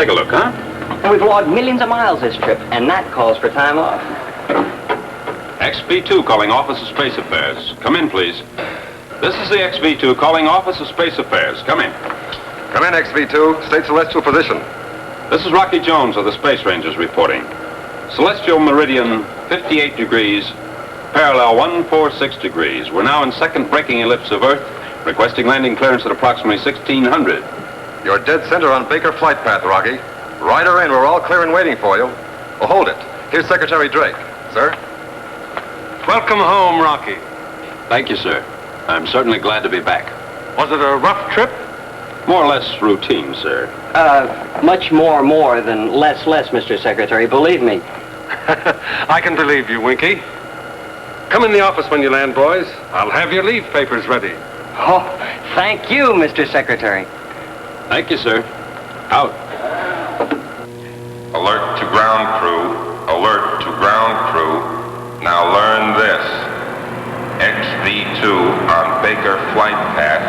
take a look, huh? And we've logged millions of miles this trip, and that calls for time off. XB2 calling Office of Space Affairs. Come in, please. This is the XB2 calling Office of Space Affairs. Come in. Come in, XV2. State celestial position. This is Rocky Jones of the Space Rangers reporting. Celestial meridian 58 degrees, parallel 146 degrees. We're now in second braking ellipse of Earth, requesting landing clearance at approximately 1600. You're dead center on Baker flight path, Rocky. Ride her in. We're all clear and waiting for you. Oh, hold it. Here's Secretary Drake. Sir? Welcome home, Rocky. Thank you, sir. I'm certainly glad to be back. Was it a rough trip? More or less routine, sir. Much more than less, Mr. Secretary, believe me. I can believe you, Winky. Come in the office when you land, boys. I'll have your leave papers ready. Oh, thank you, Mr. Secretary. Thank you, sir. Out. Alert to ground crew. Alert to ground crew. Now learn this. XV2 on Baker flight path.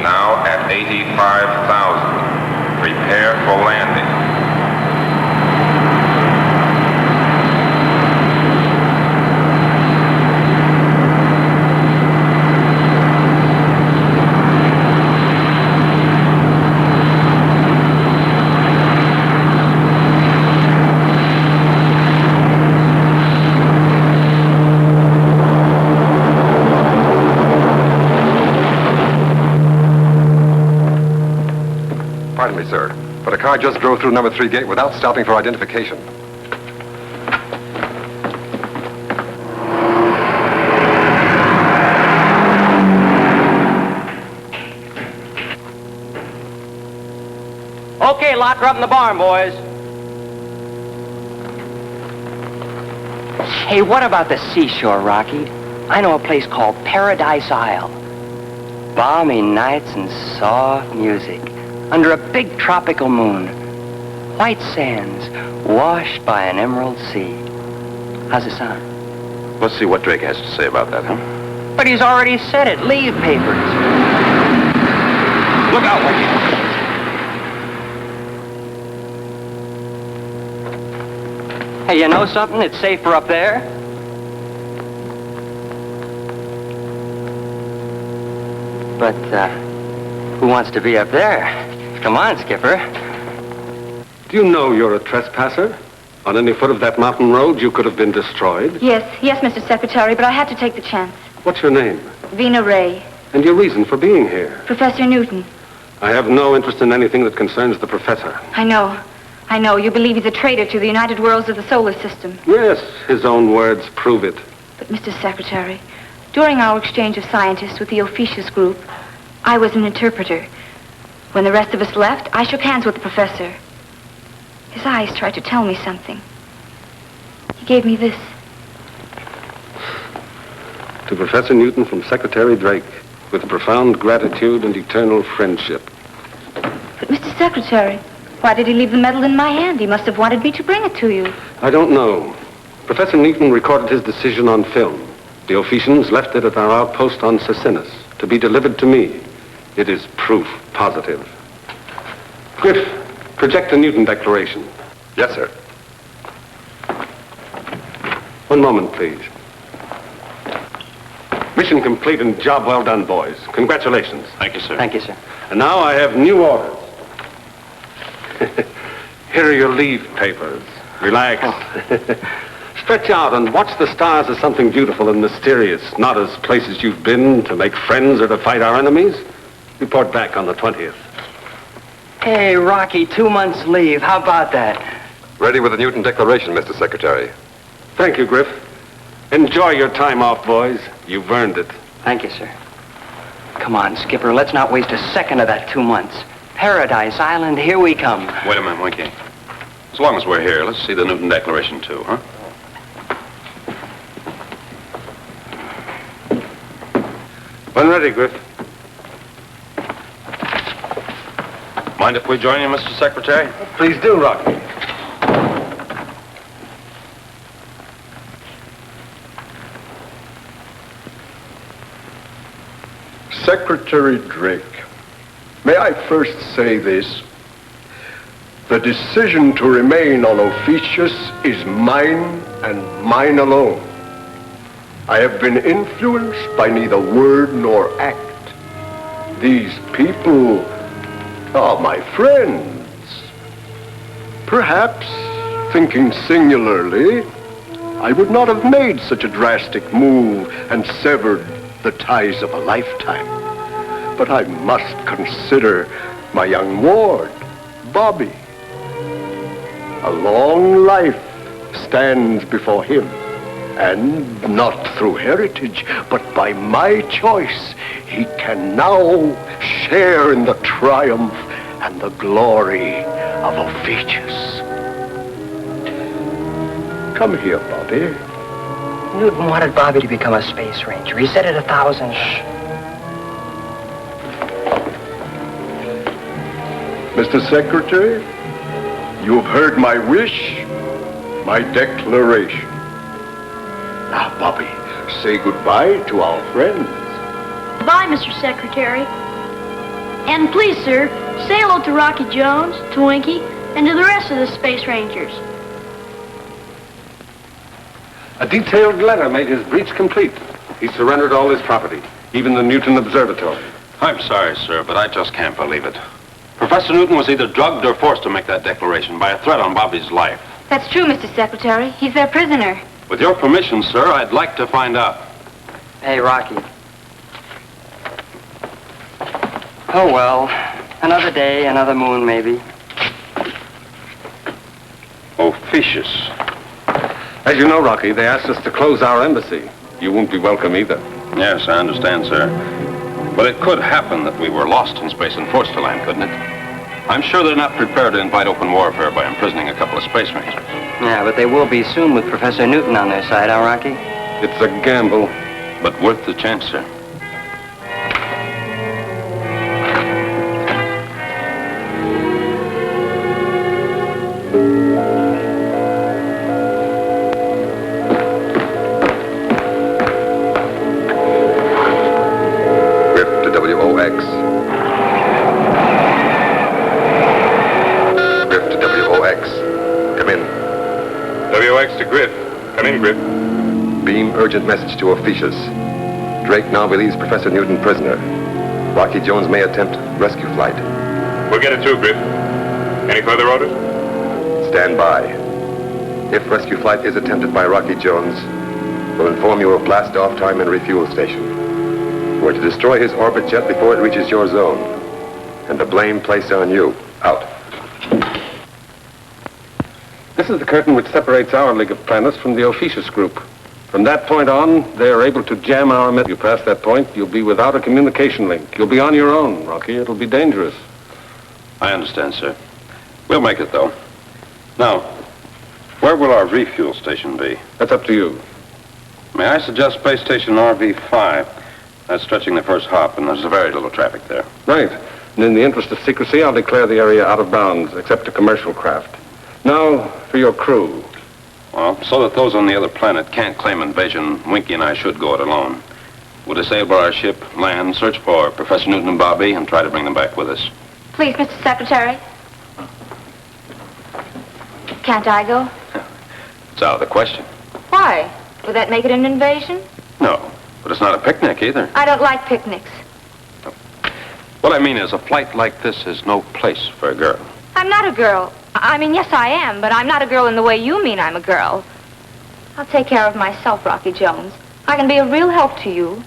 Now at 85,000. Prepare for landing. Pardon me, sir, but a car just drove through number 3 gate without stopping for identification. Okay, lock her up in the barn, boys. Hey, what about the seashore, Rocky? I know a place called Paradise Isle. Balmy nights and soft music. Under a big tropical moon. White sands washed by an emerald sea. How's it sound? Let's see what Drake has to say about that, huh? But he's already said it. Leave papers. Look out, Winky. Hey, you know something? It's safer up there. But, who wants to be up there? Come on, Skipper. Do you know you're a trespasser? On any foot of that mountain road, you could have been destroyed. Yes, Mr. Secretary, but I had to take the chance. What's your name? Vina Ray. And your reason for being here? Professor Newton. I have no interest in anything that concerns the professor. I know. You believe he's a traitor to the United Worlds of the solar system. Yes, his own words prove it. But, Mr. Secretary, during our exchange of scientists with the Officious group, I was an interpreter. When the rest of us left, I shook hands with the professor. His eyes tried to tell me something. He gave me this. To Professor Newton from Secretary Drake, with profound gratitude and eternal friendship. But, Mr. Secretary, why did he leave the medal in my hand? He must have wanted me to bring it to you. I don't know. Professor Newton recorded his decision on film. The Ophicians left it at our outpost on Cecinus to be delivered to me. It is proof positive. Griff, project the Newton Declaration. Yes, sir. One moment, please. Mission complete and job well done, boys. Congratulations. Thank you, sir. Thank you, sir. And now I have new orders. Here are your leave papers. Relax. Stretch out and watch the stars as something beautiful and mysterious, not as places you've been to make friends or to fight our enemies. Report back on the 20th. Hey, Rocky, 2 months leave. How about that? Ready with the Newton Declaration, Mr. Secretary. Thank you, Griff. Enjoy your time off, boys. You've earned it. Thank you, sir. Come on, Skipper. Let's not waste a second of that 2 months. Paradise Island, here we come. Wait a minute, Winky. As long as we're here, let's see the Newton Declaration, too, huh? When ready, Griff. Mind if we join you, Mr. Secretary? Please do, Rocky. Secretary Drake, may I first say this? The decision to remain on Ophiuchus is mine and mine alone. I have been influenced by neither word nor act. These people are my friends. Perhaps, thinking singularly, I would not have made such a drastic move and severed the ties of a lifetime. But I must consider my young ward, Bobby. A long life stands before him, and not through heritage, but by my choice, he can now share in the triumph and the glory of Ophiuchus. Come here, Bobby. Newton wanted Bobby to become a space ranger. He said it 1,000. Mr. Secretary, you have heard my wish, my declaration. Now, Bobby, say goodbye to our friends. Bye, Mr. Secretary. And please, sir, say hello to Rocky Jones, to Winky, and to the rest of the Space Rangers. A detailed letter made his breach complete. He surrendered all his property, even the Newton Observatory. I'm sorry, sir, but I just can't believe it. Professor Newton was either drugged or forced to make that declaration by a threat on Bobby's life. That's true, Mr. Secretary. He's their prisoner. With your permission, sir, I'd like to find out. Hey, Rocky. Oh, well. Another day, another moon, maybe. Ophiuchus. As you know, Rocky, they asked us to close our embassy. You won't be welcome either. Yes, I understand, sir. But it could happen that we were lost in space and forced to land, couldn't it? I'm sure they're not prepared to invite open warfare by imprisoning a couple of space rangers. Yeah, but they will be soon with Professor Newton on their side, huh, Rocky? It's a gamble. But worth the chance, sir. Urgent message to Ophiuchus. Drake now believes Professor Newton prisoner. Rocky Jones may attempt rescue flight. We'll get it through, Griff. Any further orders? Stand by. If rescue flight is attempted by Rocky Jones, we'll inform you of blast-off time and refuel station. We're to destroy his orbit jet before it reaches your zone. And the blame placed on you. Out. This is the curtain which separates our League of Planets from the Ophiuchus group. From that point on, they are able to jam our message. You pass that point, you'll be without a communication link. You'll be on your own, Rocky. It'll be dangerous. I understand, sir. We'll make it, though. Now, where will our refuel station be? That's up to you. May I suggest space station RV5? That's stretching the first hop, and there's very little traffic there. Right. And in the interest of secrecy, I'll declare the area out of bounds, except to commercial craft. Now, for your crew. Well, so that those on the other planet can't claim invasion, Winky and I should go it alone. We'll disable our ship, land, search for Professor Newton and Bobby, and try to bring them back with us. Please, Mr. Secretary. Can't I go? It's out of the question. Why? Would that make it an invasion? No, but it's not a picnic either. I don't like picnics. What I mean is, a flight like this is no place for a girl. I'm not a girl. I mean, yes, I am, but I'm not a girl in the way you mean I'm a girl. I'll take care of myself, Rocky Jones. I can be a real help to you.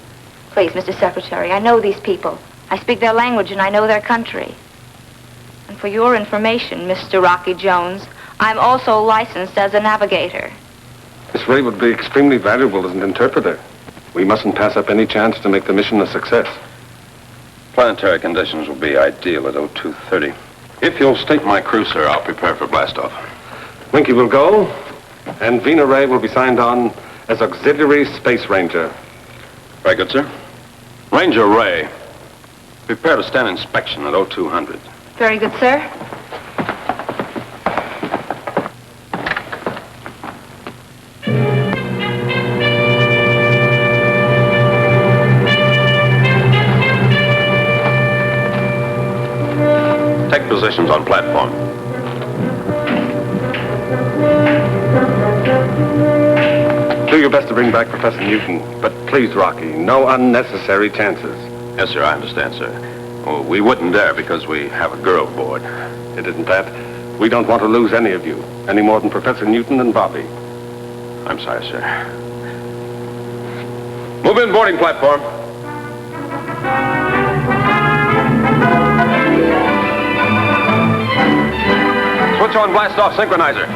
Please, Mr. Secretary, I know these people. I speak their language and I know their country. And for your information, Mr. Rocky Jones, I'm also licensed as a navigator. Miss Ray would be extremely valuable as an interpreter. We mustn't pass up any chance to make the mission a success. Planetary conditions will be ideal at 0230. If you'll state my crew, sir, I'll prepare for blastoff. Winky will go, and Vina Ray will be signed on as Auxiliary Space Ranger. Very good, sir. Ranger Ray, prepare to stand inspection at 0200. Very good, sir. Take positions on platform. Do your best to bring back Professor Newton. But please, Rocky, no unnecessary chances. Yes, sir, I understand, sir. Well, we wouldn't dare because we have a girl aboard. It isn't that. We don't want to lose any of you, any more than Professor Newton and Bobby. I'm sorry, sir. Move in boarding platform. Switch on blast-off synchronizer.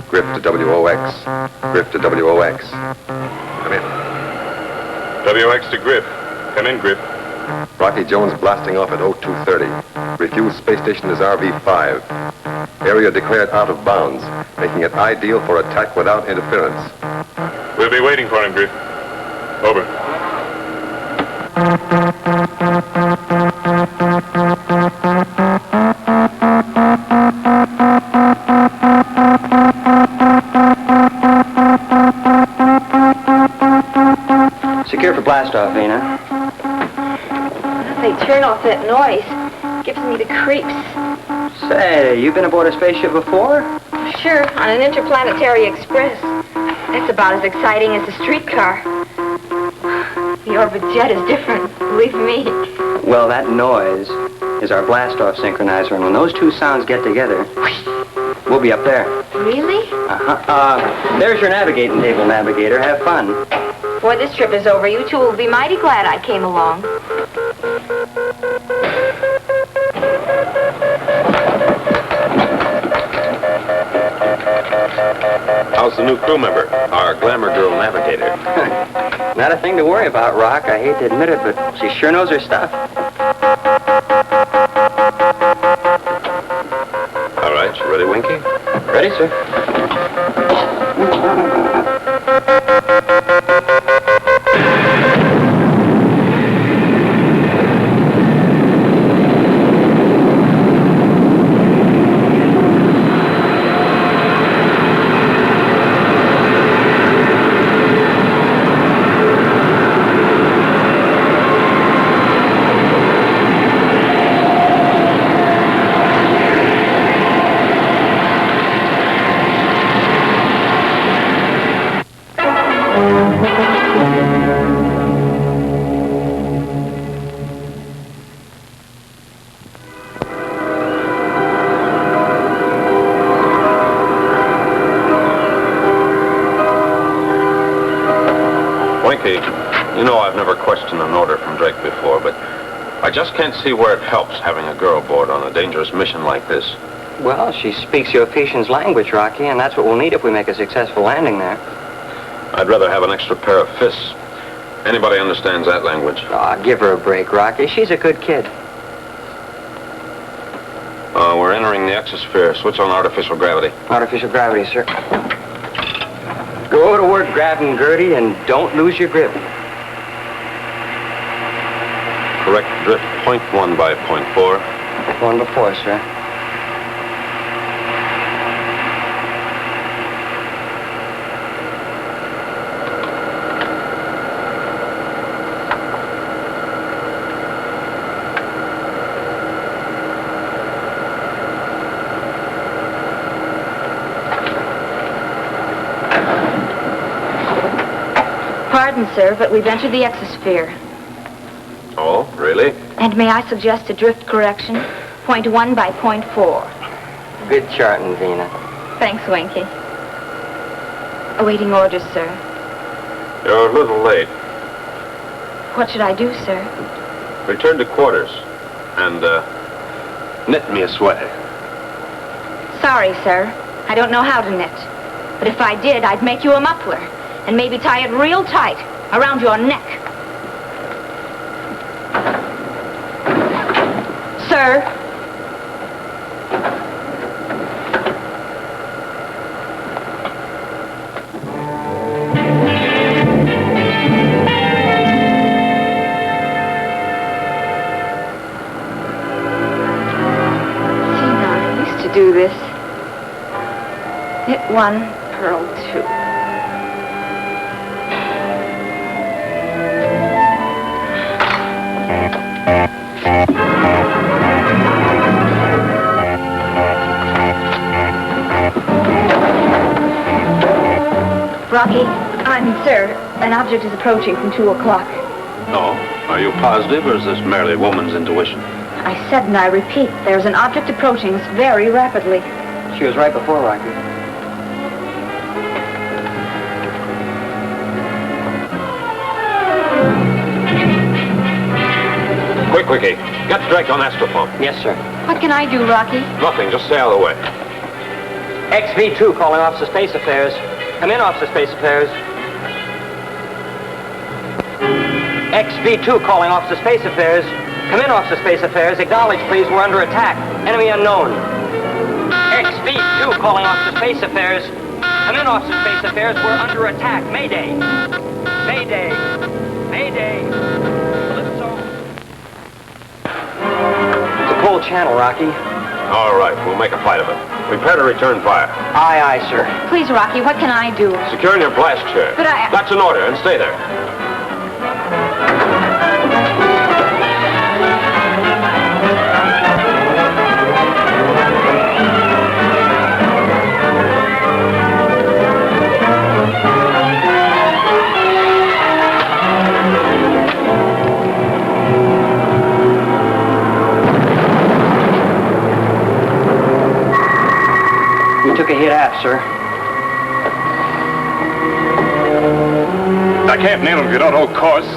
Grip to WOX. Grip to WOX. Come in. WX to Grip. Come in, Grip. Rocky Jones blasting off at 0230. Refueled space station is RV-5. Area declared out of bounds, making it ideal for attack without interference. We'll be waiting for him, Grip. Over. Secure for blast-off, Vina. They turn off that noise. Gives me the creeps. Say, you been aboard a spaceship before? Sure, on an interplanetary express. That's about as exciting as a streetcar. The orbit jet is different, believe me. Well, that noise is our blast-off synchronizer, and when those two sounds get together, we'll be up there. Really? There's your navigating table, navigator. Have fun. Before this trip is over, you two will be mighty glad I came along. How's the new crew member, our glamour girl navigator? Not a thing to worry about, Rock. I hate to admit it, but she sure knows her stuff. All right, you ready, Winky? Ready, sir? Winky, you know I've never questioned an order from Drake before, but I just can't see where it helps having a girl aboard on a dangerous mission like this. Well, she speaks the Ophiuchian's language, Rocky, and that's what we'll need if we make a successful landing there. I'd rather have an extra pair of fists. Anybody understands that language? Aw, give her a break, Rocky. She's a good kid. We're entering the exosphere. Switch on artificial gravity. Artificial gravity, sir. Go to work grabbing Gertie and don't lose your grip. Correct drift 0.1 by 0.4. One before, sir. Pardon, sir, but we've entered the exosphere. Oh, really? And may I suggest a drift correction? 0.1 by 0.4. Good charting, Vina. Thanks, Winky. Awaiting orders, sir. You're a little late. What should I do, sir? Return to quarters and knit me a sweater. Sorry, sir. I don't know how to knit. But if I did, I'd make you a muffler and maybe tie it real tight around your neck. Sir? do this. Hit 1, purl 2. Rocky, sir, an object is approaching from 2 o'clock. No. Are you positive, or is this merely woman's intuition? I said and I repeat, there's an object approaching us very rapidly. She was right before Rocky. Quick, Wiki. Get direct on astropump. Yes, sir. What can I do, Rocky? Nothing. Just stay out of the way. XV2 calling Office of Space Affairs. Come in, Office of Space Affairs. XV2 calling Office of Space Affairs. Come in, Office of Space Affairs. Acknowledge, please. We're under attack. Enemy unknown. XV2 calling Office of Space Affairs. Come in, Office of Space Affairs. We're under attack. Mayday. Mayday. Mayday. Calypso. It's a cold channel, Rocky. All right. We'll make a fight of it. Prepare to return fire. Aye, aye, sir. Please, Rocky, what can I do? Secure in your blast chair. But I... That's an order, and stay there. Took a hit aft, sir. I can't nail him if you don't hold course.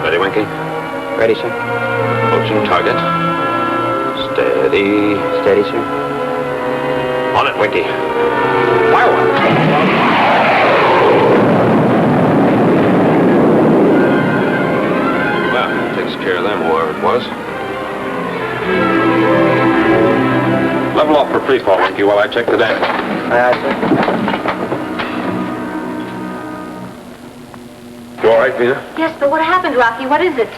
Ready, Winky? Ready, sir. Approaching target. Steady. Steady, sir. On it, Winky. Fire one. Takes care of them, whoever it was. Level off for free fall, Winky, while I check the damage. Aye, aye, sir. You all right, Vina? Yes, but what happened, Rocky? What is it?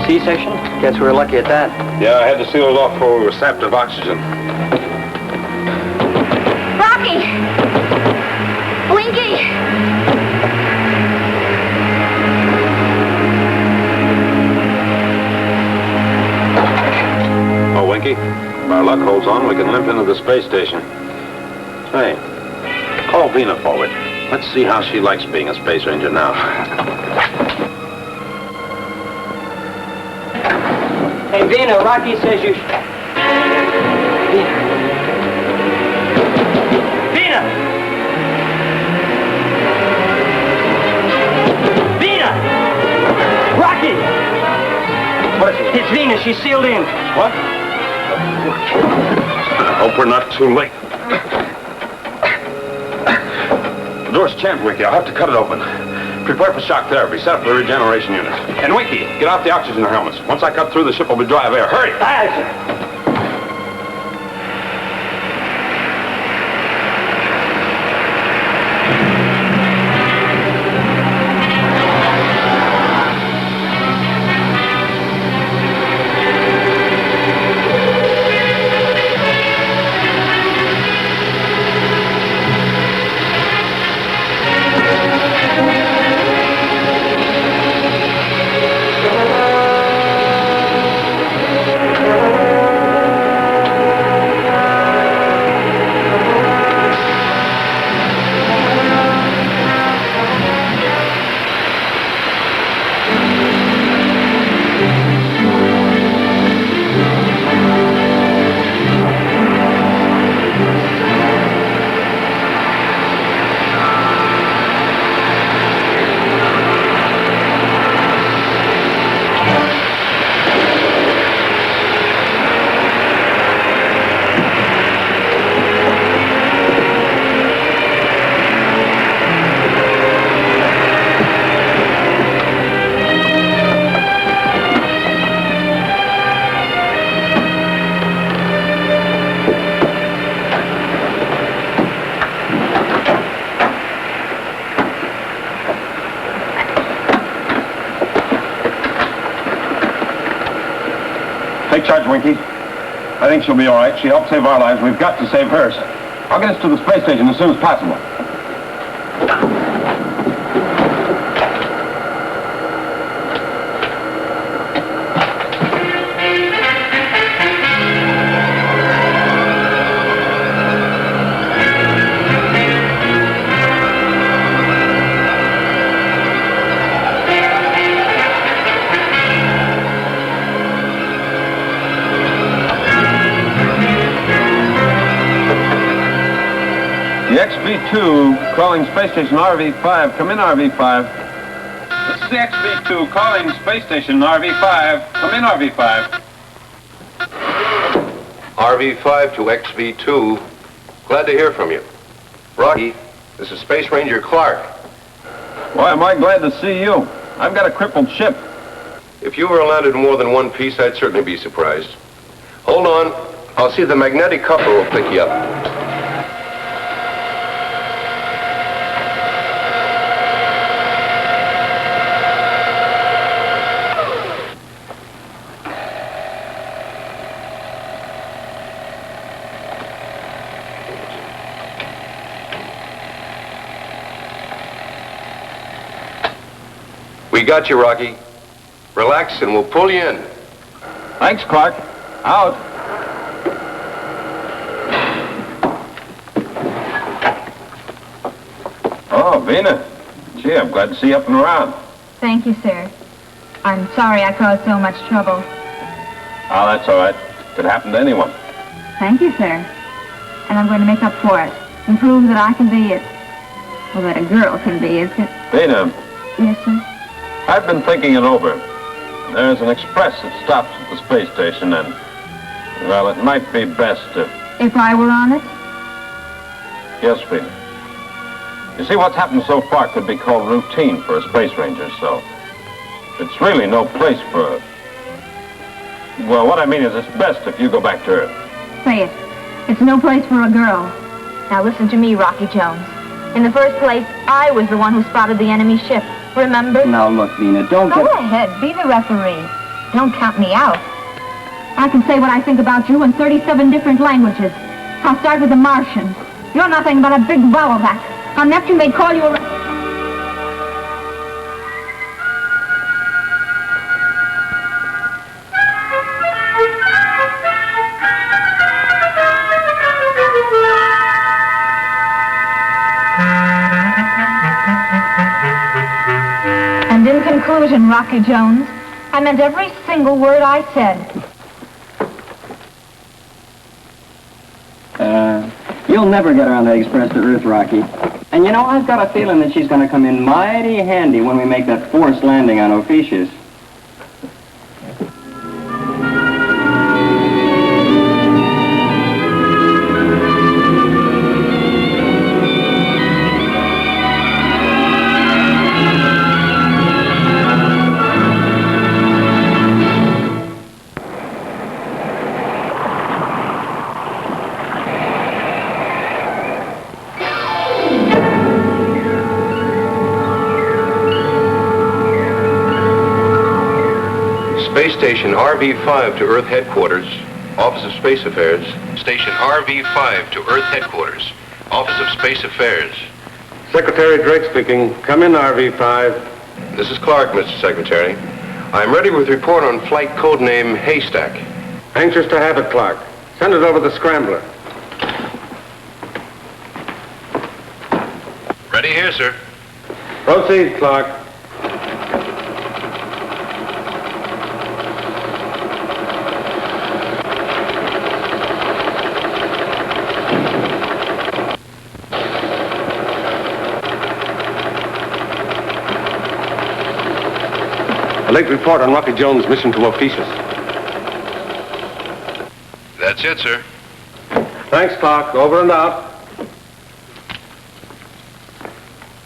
C-section? Guess we were lucky at that. Yeah, I had to seal it off before we were sapped of oxygen. Rocky! Winky! Oh, Winky, if our luck holds on, we can limp into the space station. Say, call Vina forward. Let's see how she likes being a space ranger now. Hey, Vina, Rocky says you... Vina! Vina! Rocky! What is it? It's Vina. She's sealed in. What? I hope we're not too late. The door's jammed, Winky. I'll have to cut it open. Prepare for shock therapy. Set up the regeneration unit. And Winky, get out the oxygen helmets. Once I cut through, the ship will be dry of air. Hurry! Aye, sir. Take charge, Winky. I think she'll be all right. She helped save our lives. We've got to save hers. I'll get us to the space station as soon as possible. The XB-2 calling space station RV-5. Come in, RV-5. This is the XB-2 calling space station RV-5. Come in, RV-5. RV-5 to XV-2. Glad to hear from you. Rocky, this is Space Ranger Clark. Why am I glad to see you? I've got a crippled ship. If you were landed in more than one piece, I'd certainly be surprised. Hold on. I'll see if the magnetic coupler will pick you up. We got you, Rocky. Relax and we'll pull you in. Thanks, Clark. Out. Oh, Vina. Gee, I'm glad to see you up and around. Thank you, sir. I'm sorry I caused so much trouble. Oh, that's all right. Could happen to anyone. Thank you, sir. And I'm going to make up for it and prove that I can be it. Well, that a girl can be, is it? Vina, Yes, sir. I've been thinking it over. There's an express that stops at the space station and, well, it might be best If I were on it? Yes, Vina. You see, what's happened so far could be called routine for a space ranger, so it's really no place for... Well, what I mean is it's best if you go back to Earth. Say it. It's no place for a girl. Now listen to me, Rocky Jones. In the first place, I was the one who spotted the enemy ship. Remember? Now, look, Vina, don't Go ahead. Be the referee. Don't count me out. I can say what I think about you in 37 different languages. I'll start with the Martian. You're nothing but a big volleyback. On Neptune, they call you a... And in conclusion, Rocky Jones, I meant every single word I said. You'll never get her on that express to Earth, Rocky. And you know, I've got a feeling that she's going to come in mighty handy when we make that forced landing on Ophiuchus. Space Station RV-5 to Earth Headquarters, Office of Space Affairs. Station RV-5 to Earth Headquarters, Office of Space Affairs. Secretary Drake speaking. Come in, RV-5. This is Clark, Mr. Secretary. I'm ready with report on flight code name Haystack. Anxious to have it, Clark. Send it over the scrambler. Ready here, sir. Proceed, Clark. A late report on Rocky Jones' mission to Ophiuchus. That's it, sir. Thanks, Clark. Over and out.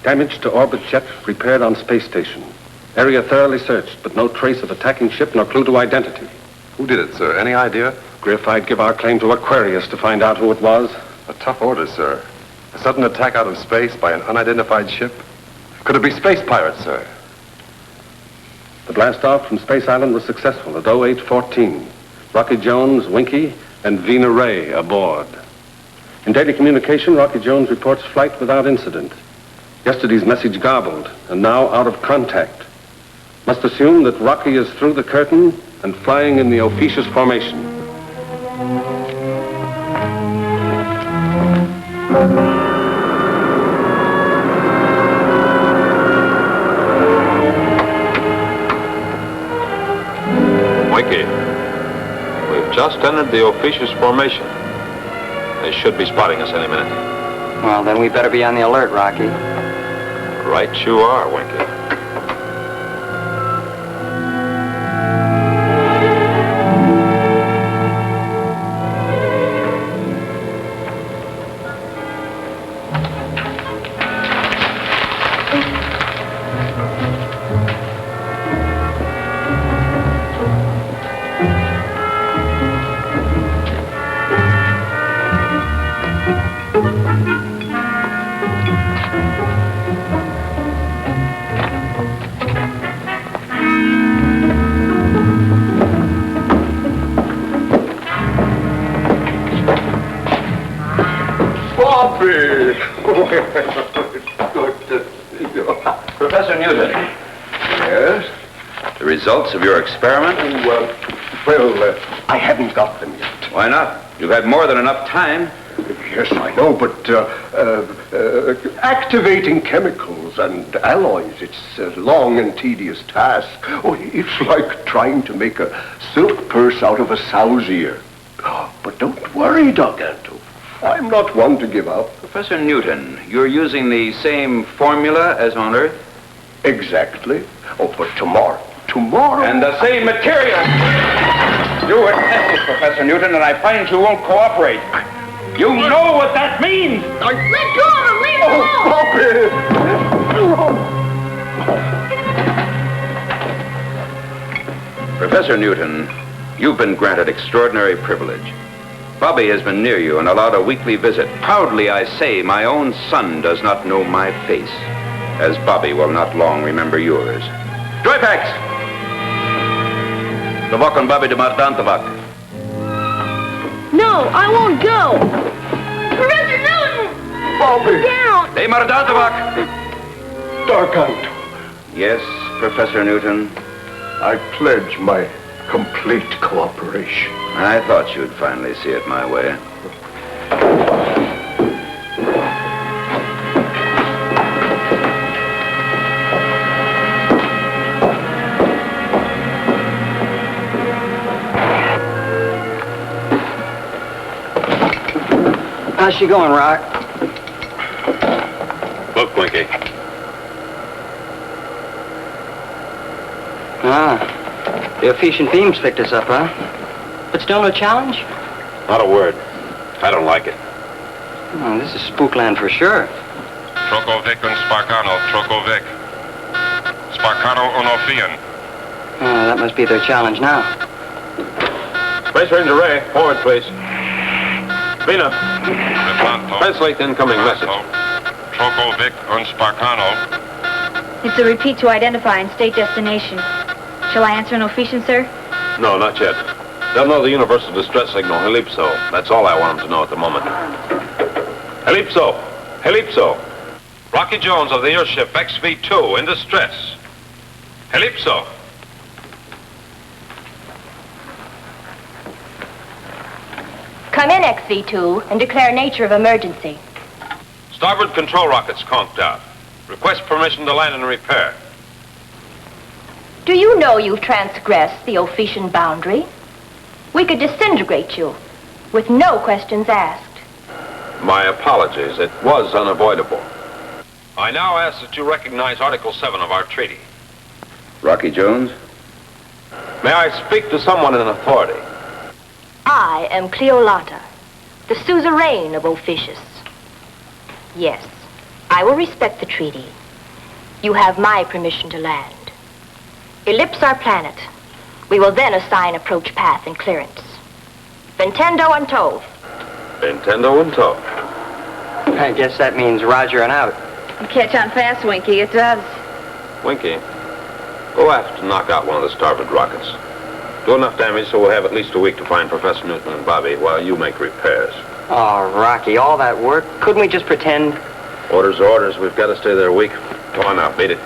Damage to orbit jet repaired on space station. Area thoroughly searched, but no trace of attacking ship nor clue to identity. Who did it, sir? Any idea? Griff, I'd give our claim to Aquarius to find out who it was. A tough order, sir. A sudden attack out of space by an unidentified ship? Could it be space pirates, sir? The blast-off from Space Island was successful at 0814. Rocky Jones, Winky, and Vina Ray aboard. In daily communication, Rocky Jones reports flight without incident. Yesterday's message garbled, and now out of contact. Must assume that Rocky is through the curtain and flying in the officious formation. Winky, we've just entered the officious formation. They should be spotting us any minute. Well, then we better be on the alert, Rocky. Right you are, Winky. Professor Newton. Yes? The results of your experiment? I haven't got them yet. Why not? You've had more than enough time. Yes, I know, but activating chemicals and alloys, it's a long and tedious task. Oh, it's like trying to make a silk purse out of a sow's ear. But don't worry, Gargantua. I'm not one to give up. Professor Newton, you're using the same formula as on Earth? Exactly. Oh, but tomorrow. And the same material. You were tested, Professor Newton, and I find you won't cooperate. You know what that means! Let go of him! Leave him alone! Stop it! Professor Newton, you've been granted extraordinary privilege. Bobby has been near you and allowed a weekly visit. Proudly I say my own son does not know my face, as Bobby will not long remember yours. Joypax! Tabak and Bobby de Mardan Tabak. No, I won't go! Professor Newton! Bobby! Down! De Mardan Tabak! Gargantua, Yes, Professor Newton. I pledge my complete cooperation. I thought you'd finally see it my way. How's she going, Rock? Look, Winky. The Ephesian beams picked us up, huh? But still no challenge? Not a word. I don't like it. Oh, this is spookland for sure. Trokovic and Sparkano, Trokovic. Sparkano Onofian. Oh, that must be their challenge now. Space Ranger Ray, forward, please. Vina, Replanto. translate the incoming message. Trokovic and Sparkano. It's a repeat to identify and state destination. Shall I answer an official, sir? No, not yet. They'll know the universal distress signal, Helipso. That's all I want them to know at the moment. Helipso! Helipso! Rocky Jones of the airship XV-2 in distress. Helipso! Come in, XV-2, and declare nature of emergency. Starboard control rockets conked out. Request permission to land and repair. Do you know you've transgressed the Ophesian boundary? We could disintegrate you with no questions asked. My apologies. It was unavoidable. I now ask that you recognize Article 7 of our treaty. Rocky Jones? May I speak to someone in authority? I am Cleolata, the suzerain of Ophisius. Yes, I will respect the treaty. You have my permission to land. Ellipse our planet. We will then assign approach path and clearance. Ventendo and tow. Nintendo and tow. I guess that means Roger and out. You catch on fast, Winky. It does. Winky, go aft to knock out one of the starboard rockets. Do enough damage so we'll have at least a week to find Professor Newton and Bobby while you make repairs. Oh, Rocky, all that work. Couldn't we just pretend? Orders are orders. We've got to stay there a week. Come on now, beat it.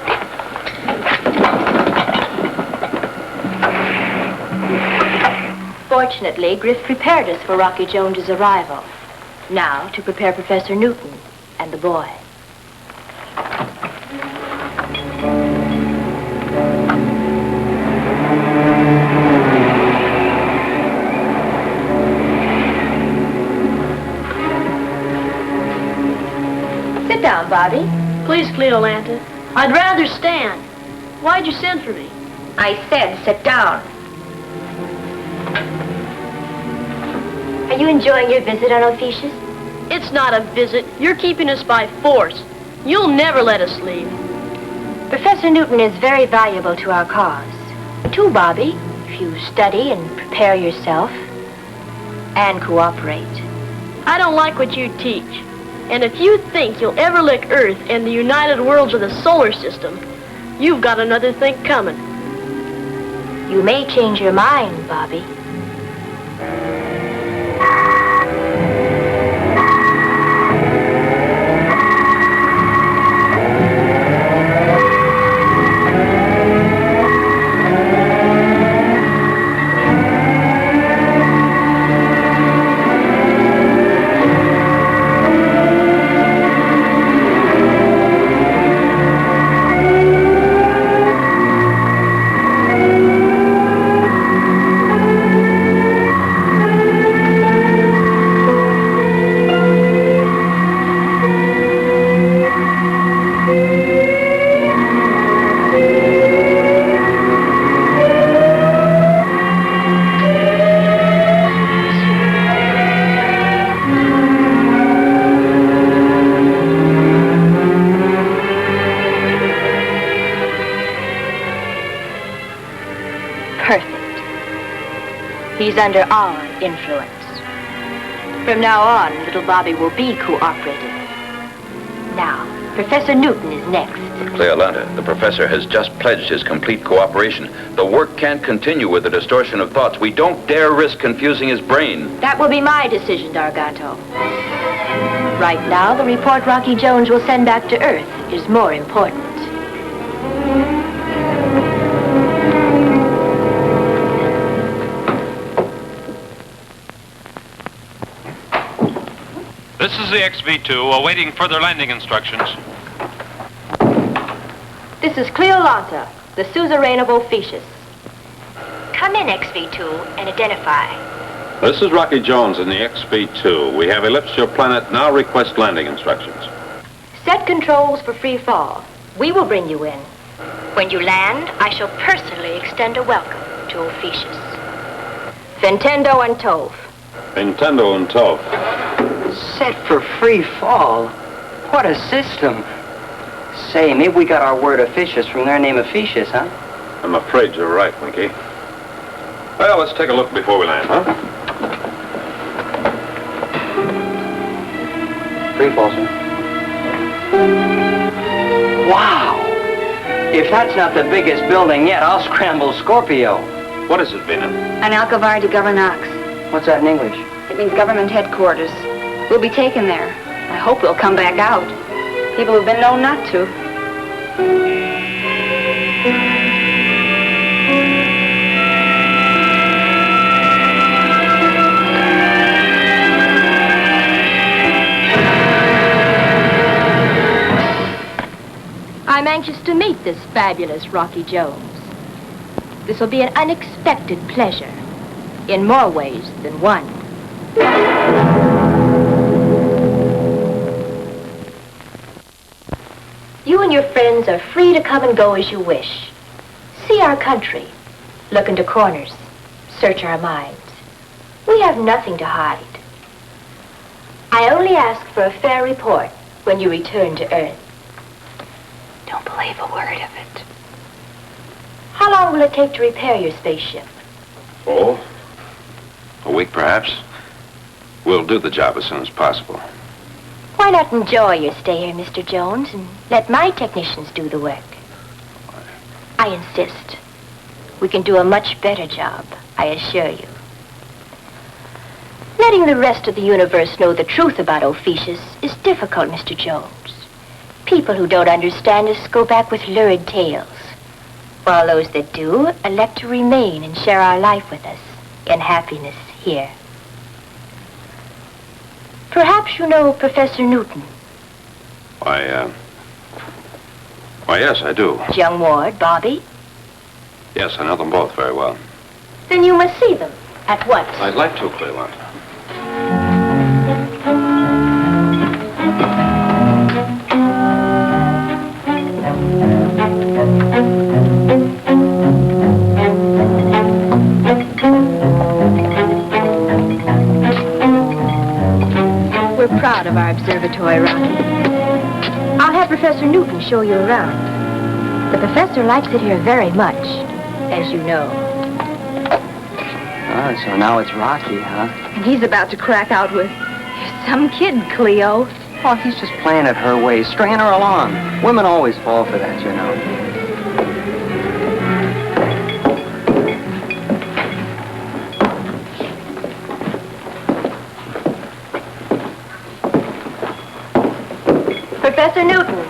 Fortunately, Griff prepared us for Rocky Jones's arrival. Now, to prepare Professor Newton and the boy. Sit down, Bobby. Please, Cleolanta. I'd rather stand. Why'd you send for me? I said sit down. Are you enjoying your visit on Ophiuchus? It's not a visit. You're keeping us by force. You'll never let us leave. Professor Newton is very valuable to our cause. Too, Bobby, if you study and prepare yourself and cooperate. I don't like what you teach. And if you think you'll ever lick Earth and the United Worlds of the solar system, you've got another think coming. You may change your mind, Bobby. He's under our influence. From now on, little Bobby will be cooperative. Now, Professor Newton is next. Cleolanta, the professor has just pledged his complete cooperation. The work can't continue with the distortion of thoughts. We don't dare risk confusing his brain. That will be my decision, Dargato. Right now, the report Rocky Jones will send back to Earth is more important. This is the XV-2 awaiting further landing instructions. This is Cleolanta, the suzerain of Ophiuchus. Come in, XV-2, and identify. This is Rocky Jones in the XV-2. We have ellipsed your planet. Now request landing instructions. Set controls for free fall. We will bring you in. When you land, I shall personally extend a welcome to Ophiuchus. Fentendo and Tove. Nintendo and Tove. Set for free fall? What a system. Say, maybe we got our word Ophiuchus from their name Ophiuchus, huh? I'm afraid you're right, Winky. Well, let's take a look before we land, huh? Free fall, sir. Wow! If that's not the biggest building yet, I'll scramble Scorpio. What is it, Vina? An Alcavar de Governax. What's that in English? It means government headquarters. We'll be taken there. I hope we'll come back out. People have been known not to. I'm anxious to meet this fabulous Rocky Jones. This will be an unexpected pleasure, in more ways than one. You and your friends are free to come and go as you wish. See our country, look into corners, search our minds. We have nothing to hide. I only ask for a fair report when you return to Earth. Don't believe a word of it. How long will it take to repair your spaceship? Oh, a week perhaps. We'll do the job as soon as possible. Why not enjoy your stay here, Mr. Jones, and let my technicians do the work? I insist. We can do a much better job, I assure you. Letting the rest of the universe know the truth about Ophiuchus is difficult, Mr. Jones. People who don't understand us go back with lurid tales, while those that do elect to remain and share our life with us in happiness here. Perhaps you know Professor Newton. Why, yes, I do. Young Ward, Bobby. Yes, I know them both very well. Then you must see them at once. I'd like to, Cleveland. We're proud of our observatory, Rocky. I'll have Professor Newton show you around. The professor likes it here very much, as you know. Ah, so now it's Rocky, huh? And he's about to crack out with some kid, Cleo. Oh, he's just playing it her way, stringing her along. Women always fall for that, you know. Professor Newton.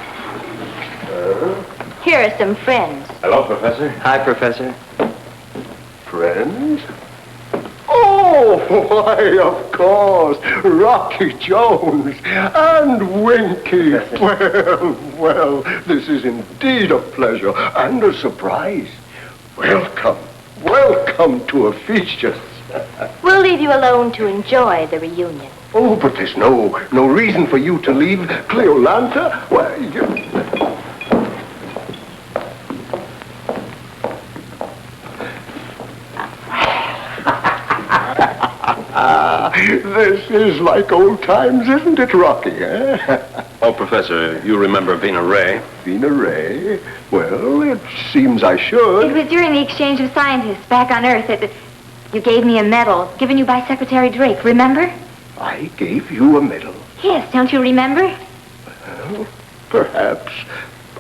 Here are some friends. Hello, Professor. Hi, Professor. Friends? Oh, why, of course, Rocky Jones and Winky. Well, this is indeed a pleasure and a surprise. Welcome to Ophiuchus. We'll leave you alone to enjoy the reunion. Oh, but there's no reason for you to leave Cleolanta. Why, this is like old times, isn't it, Rocky, eh? Oh, Professor, you remember Vina Ray? Vina Ray? Well, it seems I should. It was during the exchange of scientists back on Earth that you gave me a medal given you by Secretary Drake, remember? I gave you a medal. Yes, don't you remember? Well, perhaps.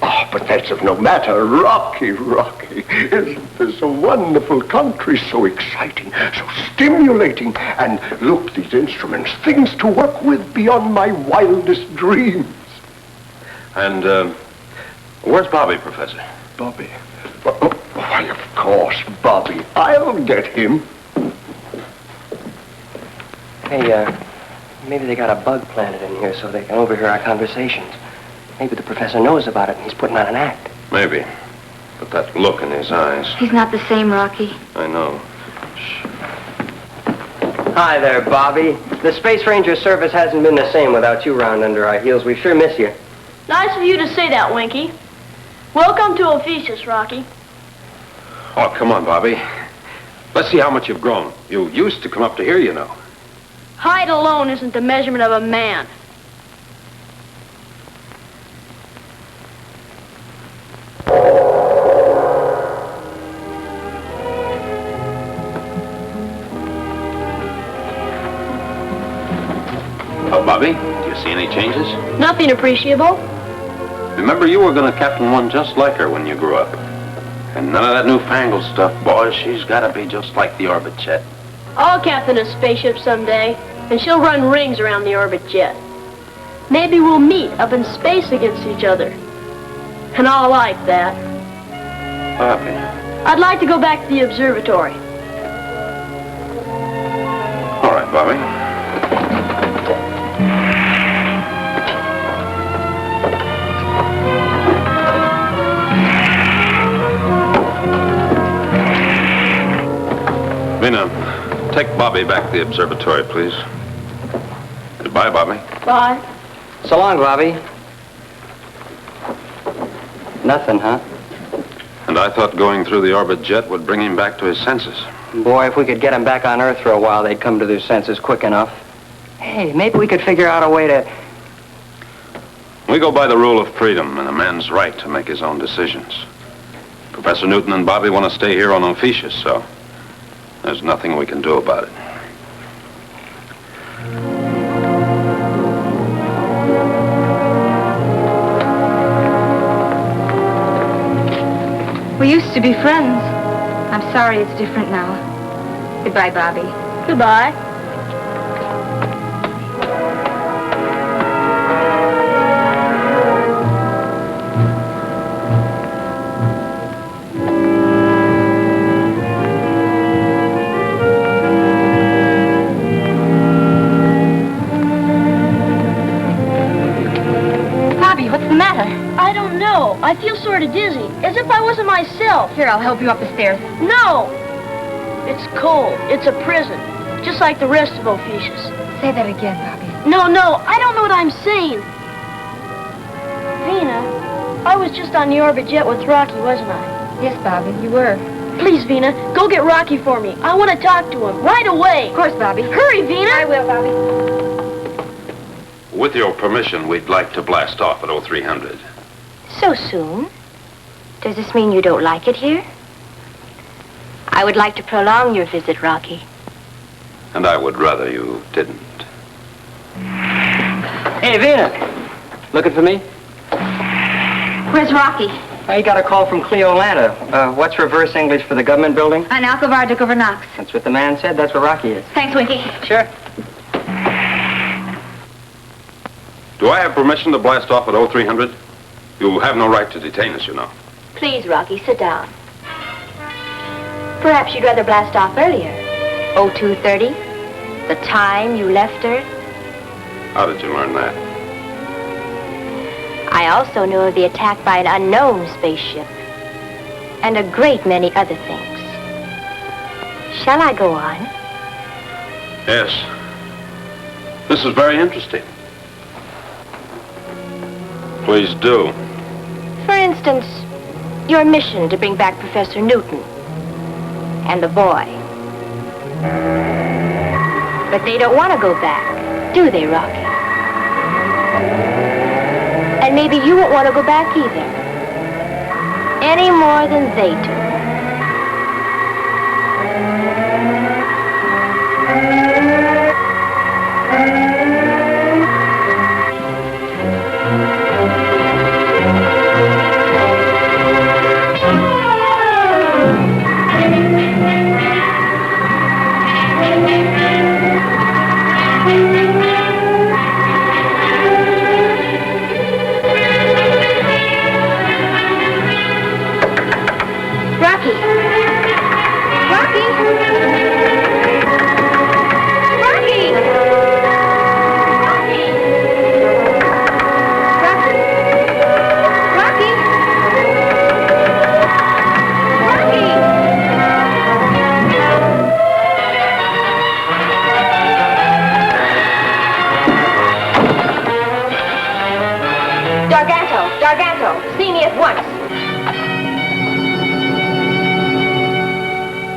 Oh, but that's of no matter. Rocky. Isn't this a wonderful country? So exciting, so stimulating. And look, these instruments, things to work with beyond my wildest dreams. And, where's Bobby, Professor? Bobby? Why, of course, Bobby. I'll get him. Hey, maybe they got a bug planted in here so they can overhear our conversations. Maybe the professor knows about it and he's putting on an act. Maybe. But that look in his eyes. He's not the same, Rocky. I know. Hi there, Bobby. The Space Ranger service hasn't been the same without you round under our heels. We sure miss you. Nice of you to say that, Winky. Welcome to Ophiuchus, Rocky. Oh, come on, Bobby. Let's see how much you've grown. You used to come up to here, you know. Height alone isn't the measurement of a man. Oh, Bobby, do you see any changes? Nothing appreciable. Remember, you were going to captain one just like her when you grew up. And none of that newfangled stuff, boy. She's got to be just like the orbit jet. I'll captain a spaceship someday, and she'll run rings around the orbit jet. Maybe we'll meet up in space against each other. And I'll like that. Bobby. I'd like to go back to the observatory. All right, Bobby. Vina, take Bobby back to the observatory, please. Goodbye, Bobby. Bye. So long, Bobby. Nothing, huh? And I thought going through the orbit jet would bring him back to his senses. Boy, if we could get them back on Earth for a while, they'd come to their senses quick enough. Hey, maybe we could figure out a way to... We go by the rule of freedom and a man's right to make his own decisions. Professor Newton and Bobby want to stay here on Ophiuchus, so there's nothing we can do about it. We used to be friends. I'm sorry it's different now. Goodbye, Bobby. Goodbye. Bobby, what's the matter? I don't know. I feel sort of dizzy, as if I wasn't myself. Here, I'll help you up the stairs. No! It's cold. It's a prison, just like the rest of Ophiuchus. Say that again, Bobby. No, I don't know what I'm saying. Vina, I was just on the orbit jet with Rocky, wasn't I? Yes, Bobby, you were. Please, Vina, go get Rocky for me. I want to talk to him right away. Of course, Bobby. Hurry, Vina. I will, Bobby. With your permission, we'd like to blast off at 0300. So soon? Does this mean you don't like it here? I would like to prolong your visit, Rocky. And I would rather you didn't. Hey, Vina. Looking for me? Where's Rocky? I got a call from Cleolanta. What's reverse English for the government building? An Alcovar de Governox. That's what the man said. That's where Rocky is. Thanks, Winky. Sure. Do I have permission to blast off at 0300? You have no right to detain us, you know. Please, Rocky, sit down. Perhaps you'd rather blast off earlier. 0230? The time you left Earth? How did you learn that? I also know of the attack by an unknown spaceship. And a great many other things. Shall I go on? Yes. This is very interesting. Please do. For instance, your mission to bring back Professor Newton and the boy. But they don't want to go back, do they, Rocky? And maybe you won't want to go back either. Any more than they do. See me at once.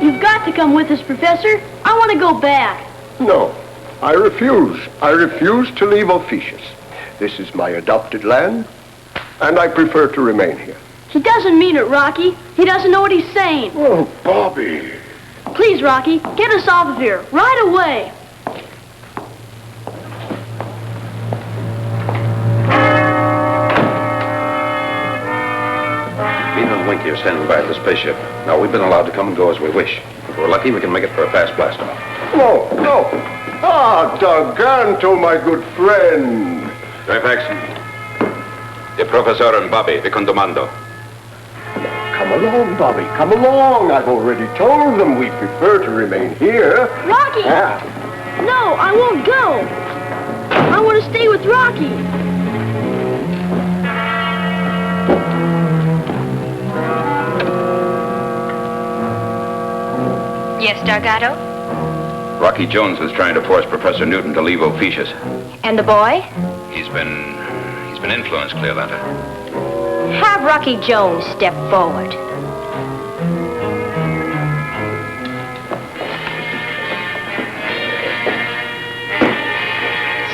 You've got to come with us, Professor. I want to go back. No, I refuse. I refuse to leave Ophiuchus. This is my adopted land, and I prefer to remain here. He doesn't mean it, Rocky. He doesn't know what he's saying. Oh, Bobby. Please, Rocky, get us off of here right away. Vina and Winky are standing by at the spaceship. Now, we've been allowed to come and go as we wish. If we're lucky, we can make it for a fast blast-off. No, no. Ah, Garganto, my good friend. Fairfax. The Professor and Bobby, the Condomando. Come along, Bobby, come along. I've already told them we prefer to remain here. Rocky! Yeah. No, I won't go. I want to stay with Rocky. Yes, Dargato? Rocky Jones is trying to force Professor Newton to leave Ophiuchus. And the boy? He's been influenced, Cleolanta. Have Rocky Jones step forward.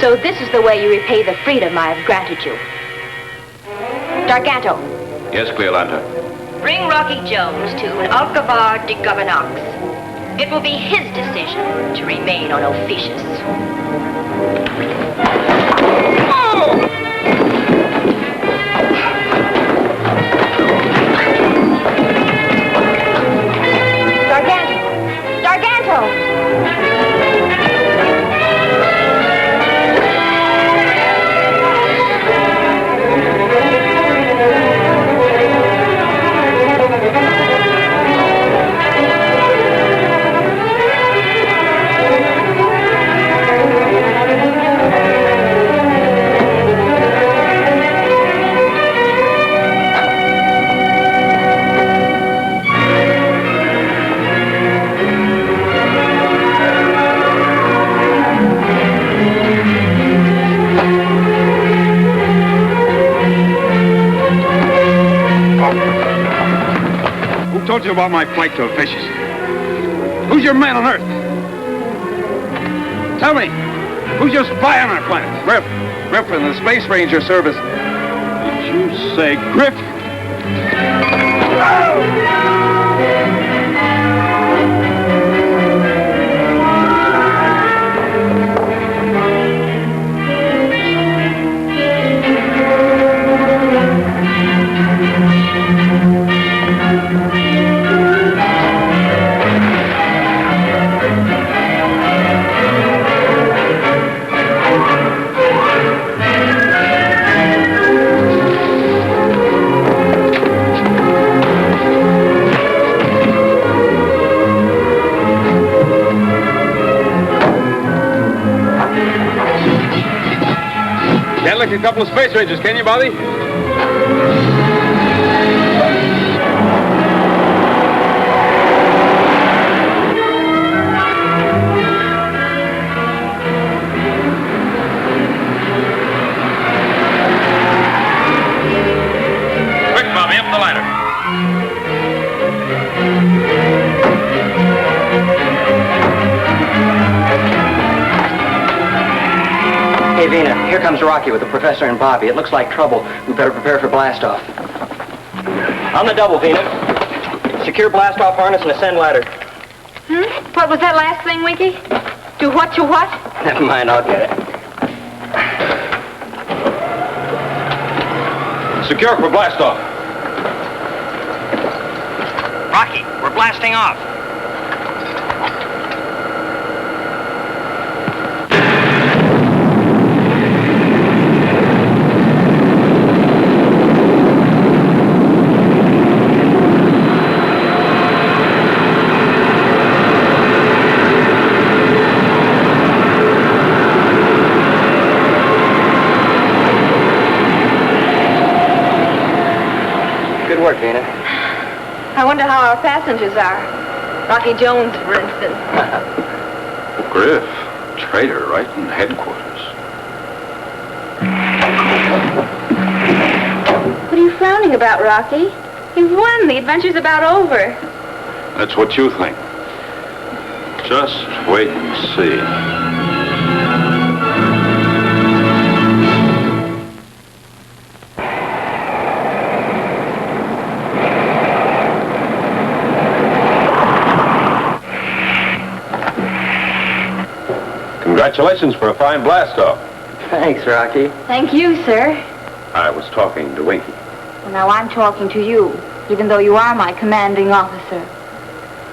So this is the way you repay the freedom I have granted you. Dargato, Yes, Cleolanta. bring Rocky Jones to an Alcavar de Governox. It will be his decision to remain on Ophiuchus. told you about my flight to Officious? Who's your man on Earth? Tell me, who's your spy on our planet? Griff in the Space Ranger Service. Did you say Griff? Can't lick a couple of Space Rangers, can you, Bobby? Quick, Bobby, up the ladder. Hey, Vina, here comes Rocky with the professor and Bobby. It looks like trouble. We better prepare for blastoff. On the double, Vina. Secure blastoff harness and ascend ladder. What was that last thing, Winky? Do what to what? Never mind, I'll get it. Secure for blastoff. Rocky, we're blasting off. Good work, Vina. I wonder how our passengers are. Rocky Jones, for instance. Griff, traitor right in headquarters. What are you frowning about, Rocky? You've won. The adventure's about over. That's what you think. Just wait and see. Congratulations for a fine blast-off. Thanks, Rocky. Thank you, sir. I was talking to Winky. Well, now I'm talking to you, even though you are my commanding officer.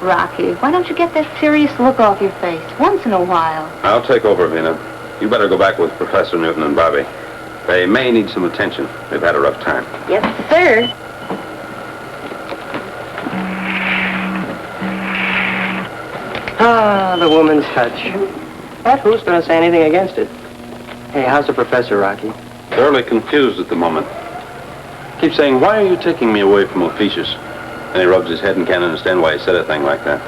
Rocky, why don't you get that serious look off your face once in a while? I'll take over, Vina. You better go back with Professor Newton and Bobby. They may need some attention. They've had a rough time. Yes, sir. Ah, the woman's touch. But who's going to say anything against it? Hey, how's the professor, Rocky? Thoroughly confused at the moment. Keeps saying, why are you taking me away from Officious? And he rubs his head and can't understand why he said a thing like that.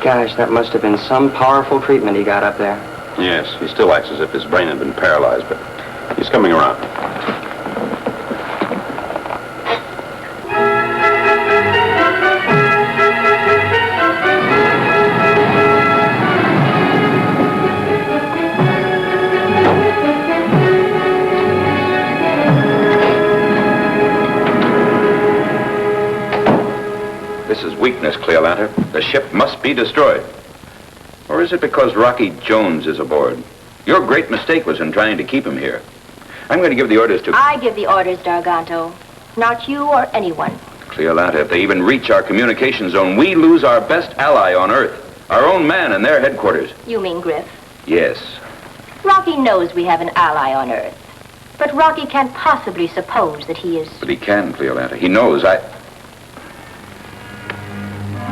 Gosh, that must have been some powerful treatment he got up there. Yes, he still acts as if his brain had been paralyzed, but he's coming around. This is weakness, Cleolanta. The ship must be destroyed. Or is it because Rocky Jones is aboard? Your great mistake was in trying to keep him here. I'm going to give the orders to... I give the orders, Darganto. Not you or anyone. Cleolanta, if they even reach our communication zone, we lose our best ally on Earth. Our own man in their headquarters. You mean Griff? Yes. Rocky knows we have an ally on Earth. But Rocky can't possibly suppose that he is... But he can, Cleolanta. He knows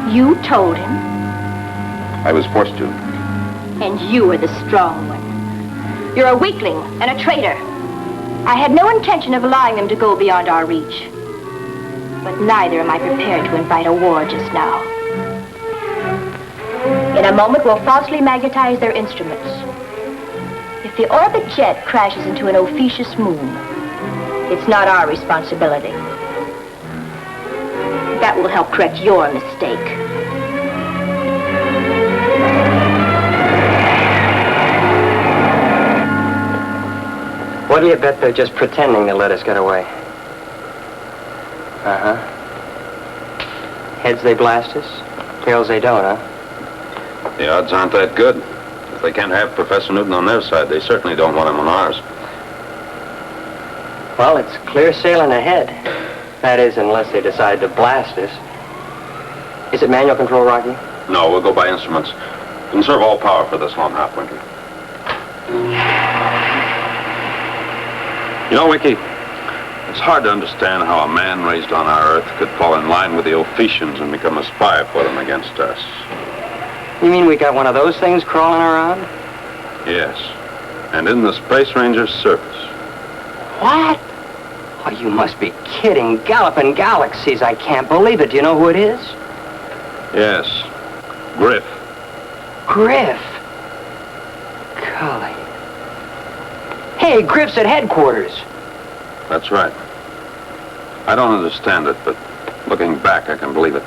You told him? I was forced to. And you were the strong one. You're a weakling and a traitor. I had no intention of allowing them to go beyond our reach. But neither am I prepared to invite a war just now. In a moment, we'll falsely magnetize their instruments. If the orbit jet crashes into an officious moon, it's not our responsibility. That will help correct your mistake. What do you bet they're just pretending to let us get away? Uh-huh. Heads they blast us, tails they don't, huh? The odds aren't that good. If they can't have Professor Newton on their side, they certainly don't want him on ours. Well, it's clear sailing ahead. That is, unless they decide to blast us. Is it manual control, Rocky? No, we'll go by instruments. Conserve all power for this long hop, Winky. You know, Winky, it's hard to understand how a man raised on our Earth could fall in line with the Ophicians and become a spy for them against us. You mean we got one of those things crawling around? Yes, and in the Space Ranger's service. What? Oh, you must be kidding. Galloping galaxies. I can't believe it. Do you know who it is? Yes, Griff. Griff. Golly. Hey, Griff's at headquarters. That's right. I don't understand it, but looking back, I can believe it.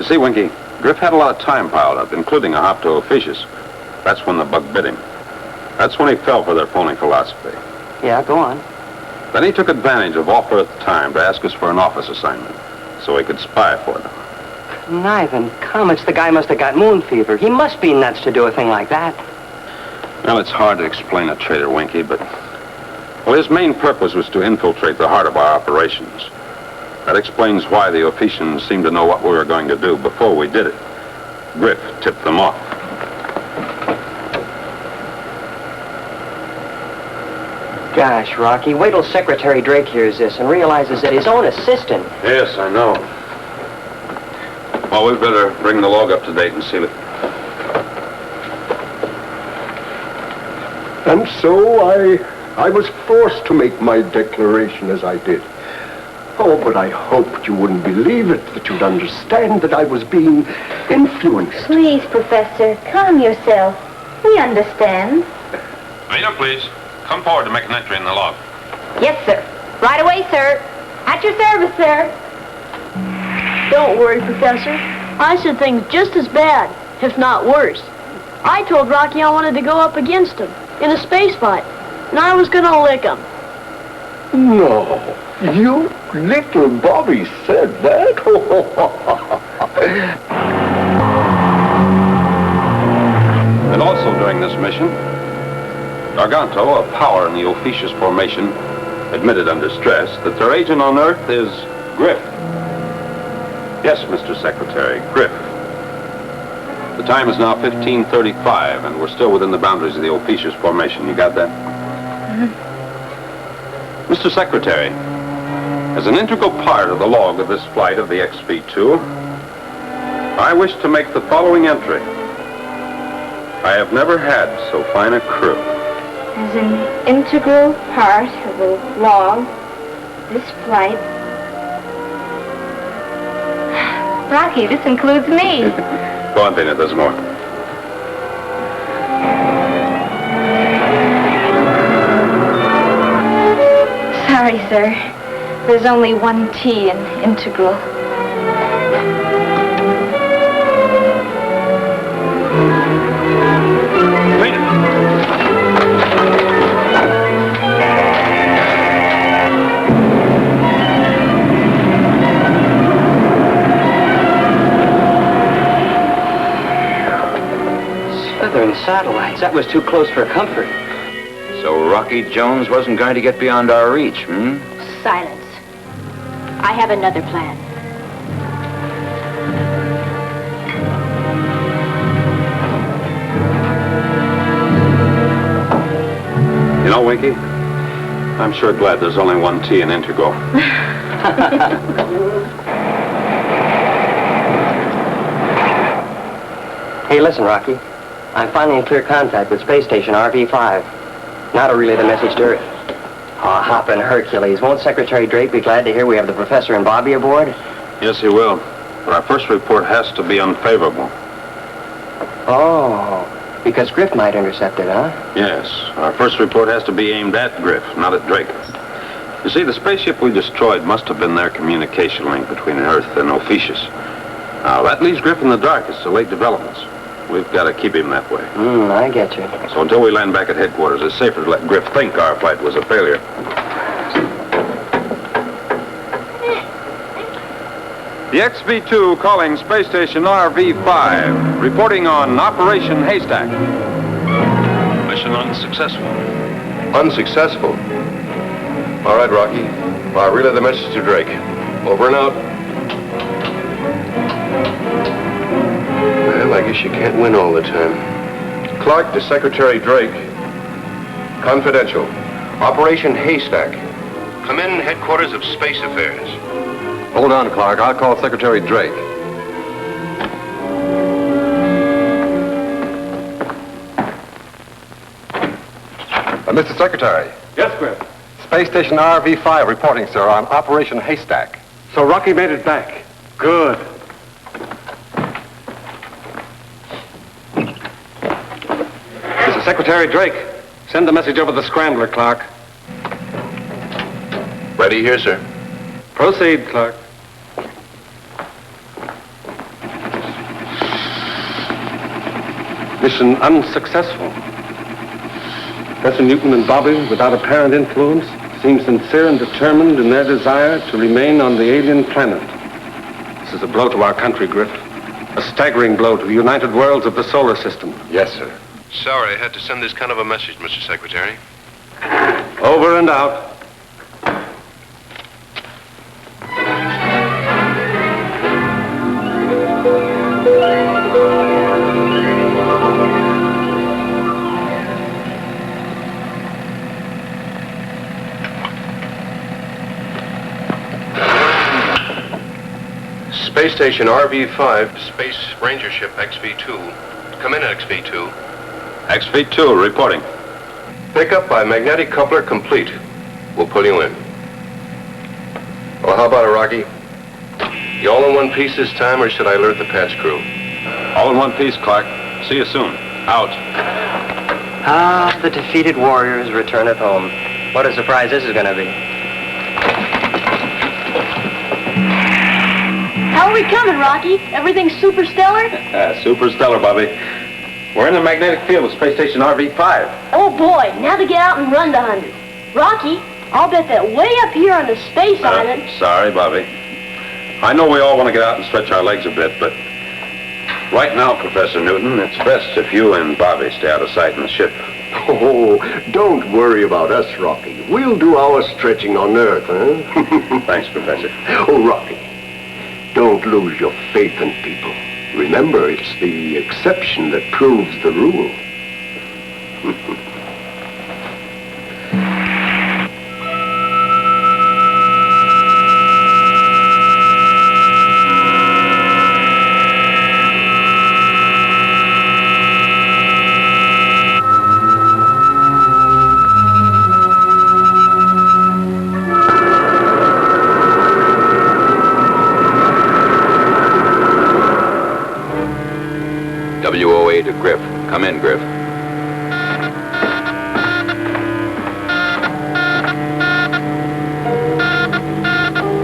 You see, Winky, Griff had a lot of time piled up, including a hop to Ophiuchus. That's when the bug bit him. That's when he fell for their phony philosophy. Yeah, go on. Then he took advantage of off-Earth time to ask us for an office assignment, so he could spy for them. Conniving comets, the guy must have got moon fever. He must be nuts to do a thing like that. Well, it's hard to explain a traitor, Winky, but... Well, his main purpose was to infiltrate the heart of our operations. That explains why the Ophicians seemed to know what we were going to do before we did it. Griff tipped them off. Gosh, Rocky, wait till Secretary Drake hears this and realizes that his own assistant... Yes, I know. Well, we'd better bring the log up to date and seal it. And so I was forced to make my declaration as I did. Oh, but I hoped you wouldn't believe it, that you'd understand that I was being influenced. Please, Professor, calm yourself. We understand. Vina, please. Come forward to make an entry in the log. Yes, sir. Right away, sir. At your service, sir. Don't worry, Professor. I said things just as bad, if not worse. I told Rocky I wanted to go up against him in a space fight, and I was going to lick him. No, you little Bobby said that? And also during this mission, Garganto, a power in the Ophiuchus formation, admitted under stress that their agent on Earth is Griff. Yes, Mr. Secretary, Griff. The time is now 15:35, and we're still within the boundaries of the Ophiuchus formation. You got that? Mm-hmm. Mr. Secretary, as an integral part of the log of this flight of the XV-2, I wish to make the following entry. I have never had so fine a crew. As an integral part of the log, this flight... Rocky, this includes me. Go on, Vina, there's more. Sorry, sir. There's only one T in integral. Southern satellites. That was too close for comfort. So Rocky Jones wasn't going to get beyond our reach, hmm? Silence. I have another plan. You know, Winky, I'm sure glad there's only one T in integral. Hey, listen, Rocky. I'm finally in clear contact with Space Station RV-5. Now to relay the message to Earth. Oh, hoppin' Hercules. Won't Secretary Drake be glad to hear we have the Professor and Bobby aboard? Yes, he will. But our first report has to be unfavorable. Oh, because Griff might intercept it, huh? Yes. Our first report has to be aimed at Griff, not at Drake. You see, the spaceship we destroyed must have been their communication link between Earth and Ophiuchus. Now, that leaves Griff in the dark as to late developments. We've got to keep him that way. I get you. So until we land back at headquarters, it's safer to let Griff think our flight was a failure. The XV-2 calling Space Station RV-5, reporting on Operation Haystack. Mission unsuccessful. Unsuccessful? All right, Rocky. I'll relay the message to Drake. Over and out. Well, I guess you can't win all the time. Clark to Secretary Drake. Confidential. Operation Haystack. Come in, headquarters of Space Affairs. Hold on, Clark. I'll call Secretary Drake. Mr. Secretary. Yes, Griff. Space Station RV-5 reporting, sir, on Operation Haystack. So Rocky made it back. Good. This is Secretary Drake. Send the message over the scrambler, Clark. Ready here, sir. Proceed, Clark. Mission unsuccessful. Professor Newton and Bobby, without apparent influence, seem sincere and determined in their desire to remain on the alien planet. This is a blow to our country, Griff. A staggering blow to the united worlds of the solar system. Yes, sir. Sorry I had to send this kind of a message, Mr. Secretary. Over and out. Space Station RV-5, Space Ranger Ship XV-2. Come in, XV-2. XV-2 reporting. Pickup by magnetic coupler complete. We'll pull you in. Well, how about it, Rocky? You all in one piece this time, or should I alert the patch crew? All in one piece, Clark. See you soon. Out. Ah, the defeated warriors returneth home. What a surprise this is going to be. How are we coming, Rocky? Everything's super stellar? Super stellar, Bobby. We're in the magnetic field of Space Station RV-5. Oh, boy. Now to get out and run the 100. Rocky, I'll bet that way up here on the space island... Sorry, Bobby. I know we all want to get out and stretch our legs a bit, but right now, Professor Newton, it's best if you and Bobby stay out of sight in the ship. Oh, don't worry about us, Rocky. We'll do our stretching on Earth, huh? Thanks, Professor. Oh, Rocky, don't lose your faith in people. Remember, it's the exception that proves the rule. WOA to Griff. Come in, Griff.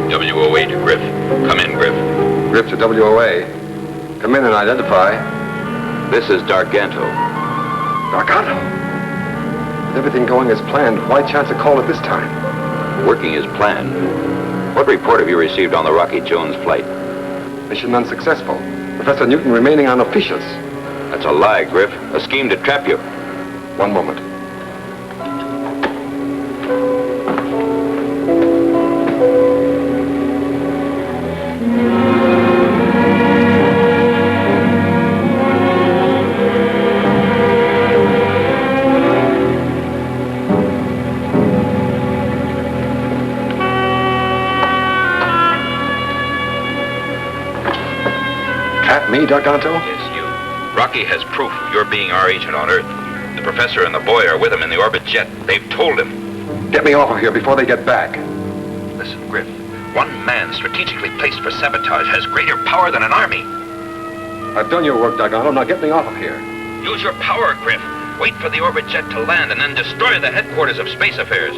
WOA to Griff. Come in, Griff. Griff to WOA. Come in and identify. This is Darganto. Darganto? With everything going as planned, why chance a call at this time? Working as planned. What report have you received on the Rocky Jones flight? Mission unsuccessful. Professor Newton remaining on Ophiuchus. That's a lie, Griff. A scheme to trap you. One moment. Trap me, Darganto? Yes, you. Rocky has proof of your being our agent on Earth. The professor and the boy are with him in the orbit jet. They've told him. Get me off of here before they get back. Listen, Griff. One man strategically placed for sabotage has greater power than an army. I've done your work, Darganto. Now get me off of here. Use your power, Griff. Wait for the orbit jet to land and then destroy the headquarters of Space Affairs.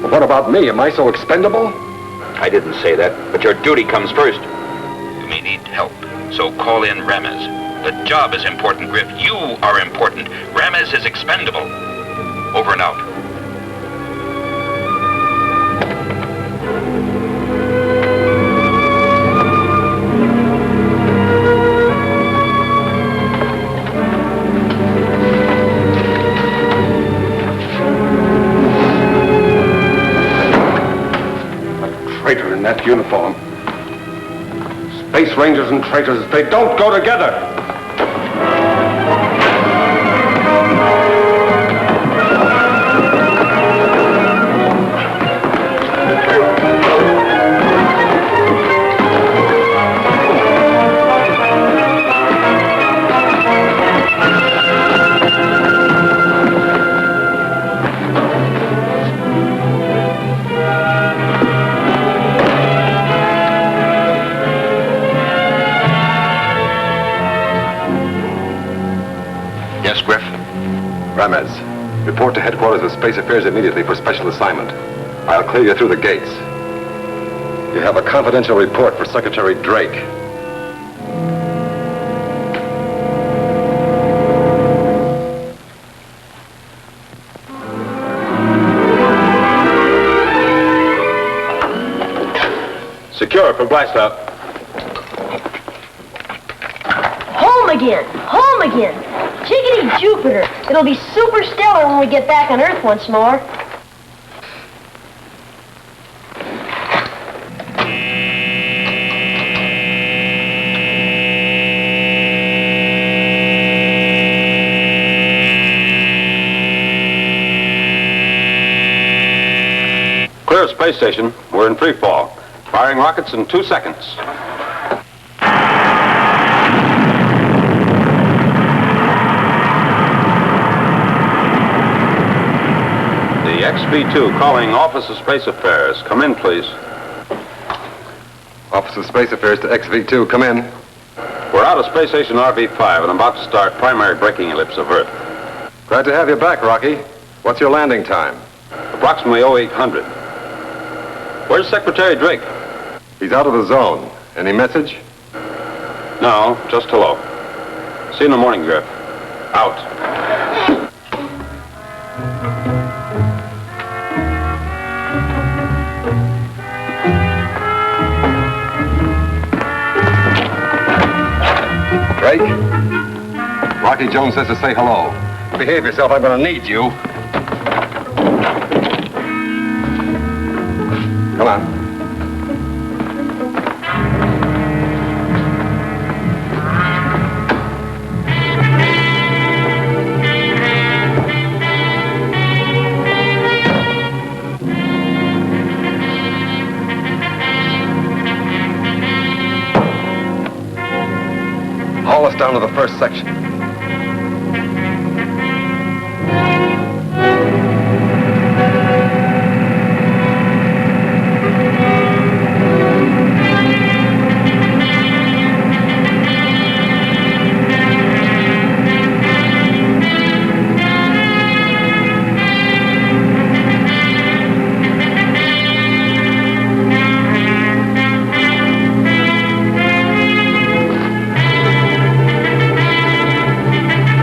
Well, what about me? Am I so expendable? I didn't say that, but your duty comes first. You may need help, so call in Ramez. The job is important, Griff. You are important. Ramez is expendable. Over and out. Traitor in that uniform. Space Rangers and traitors, they don't go together. Yes, Griff? Ramez, report to headquarters of Space Affairs immediately for special assignment. I'll clear you through the gates. You have a confidential report for Secretary Drake. Secure for blast out. Home again! Home again! Jiggity Jupiter! It'll be super stellar when we get back on Earth once more. Clear space station. We're in free fall. Firing rockets in 2 seconds. The XV-2 calling Office of Space Affairs. Come in, please. Office of Space Affairs to XV-2, come in. We're out of Space Station RV-5 and about to start primary braking ellipse of Earth. Glad to have you back, Rocky. What's your landing time? Approximately 0800. Where's Secretary Drake? He's out of the zone. Any message? No, just hello. See you in the morning, Griff. Out. Drake? Rocky Jones says to say hello. Behave yourself, I'm gonna need you. Come on. Haul us down to the first section.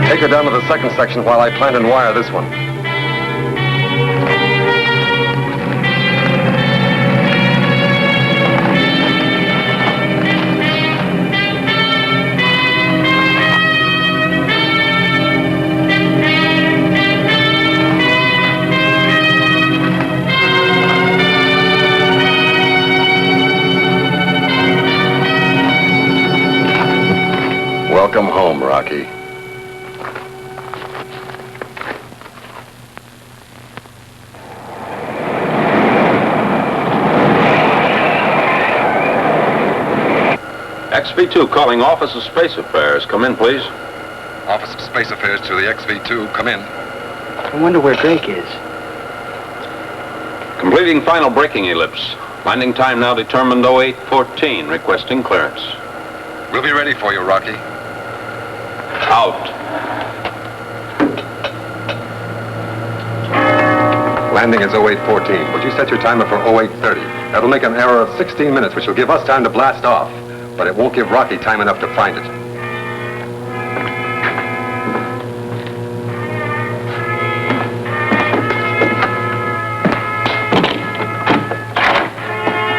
Take her down to the second section while I plan and wire this one. Welcome home, Rocky. XV-2 calling Office of Space Affairs. Come in, please. Office of Space Affairs to the XV-2. Come in. I wonder where Drake is. Completing final braking ellipse. Landing time now determined 0814. Requesting clearance. We'll be ready for you, Rocky. Out. Landing is 0814, but you set your timer for 0830. That'll make an error of 16 minutes, which will give us time to blast off. But it won't give Rocky time enough to find it.